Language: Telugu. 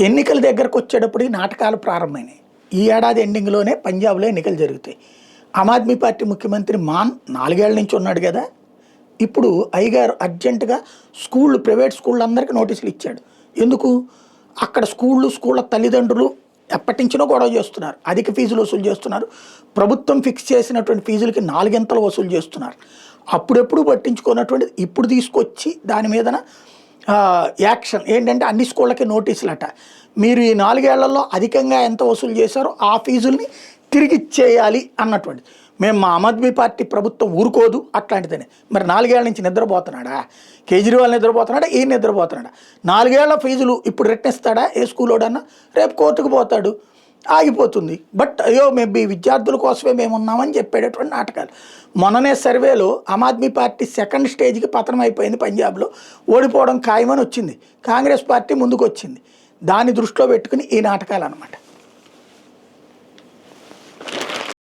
ఎన్నికల దగ్గరకు వచ్చేటప్పుడు ఈ నాటకాలు ప్రారంభమైనాయి. ఈ ఏడాది ఎండింగ్లోనే పంజాబ్లో ఎన్నికలు జరుగుతాయి. ఆమ్ ఆద్మీ పార్టీ ముఖ్యమంత్రి మాన్ 4 ఏళ్ల నుంచి ఉన్నాడు కదా. ఇప్పుడు అయ్యగారు అర్జెంటుగా ప్రైవేట్ స్కూళ్ళు అందరికీ నోటీసులు ఇచ్చాడు. ఎందుకు? అక్కడ స్కూళ్ళ తల్లిదండ్రులు ఎప్పటి నుంచినో గొడవ చేస్తున్నారు. అధిక ఫీజులు వసూలు చేస్తున్నారు. ప్రభుత్వం ఫిక్స్ చేసినటువంటి ఫీజులకి 4 గంటలు వసూలు చేస్తున్నారు. అప్పుడెప్పుడు పట్టించుకున్నటువంటిది ఇప్పుడు తీసుకొచ్చి దాని మీదన యాక్షన్ ఏంటంటే అన్ని స్కూళ్ళకి నోటీసులట. మీరు ఈ 4 ఏళ్లలో అధికంగా ఎంత వసూలు చేశారో ఆ ఫీజుల్ని తిరిగి ఇచ్చేయాలి అన్నటువంటిది. మేము మా ఆమ్ ఆద్మీ పార్టీ ప్రభుత్వం ఊరుకోదు అట్లాంటిదని. మరి 4 ఏళ్ల నుంచి నిద్రపోతున్నాడా? కేజ్రీవాల్ నిద్రపోతున్నాడా? ఈయన నిద్రపోతున్నాడా? 4 ఏళ్ల ఫీజులు ఇప్పుడు రెట్టిస్తాడా? ఏ స్కూలోడన్నా రేపు కోర్టుకు పోతాడు, ఆగిపోతుంది. బట్ అయ్యో మేము విద్యార్థుల కోసమే మేము ఉన్నామని చెప్పేటటువంటి నాటకాలు. మొన్ననే సర్వేలో ఆమ్ ఆద్మీ పార్టీ సెకండ్ స్టేజ్కి పతనం అయిపోయింది. పంజాబ్లో ఓడిపోవడం ఖాయమని వచ్చింది. కాంగ్రెస్ పార్టీ ముందుకు వచ్చింది. దాన్ని దృష్టిలో పెట్టుకుని ఈ నాటకాలు అన్నమాట.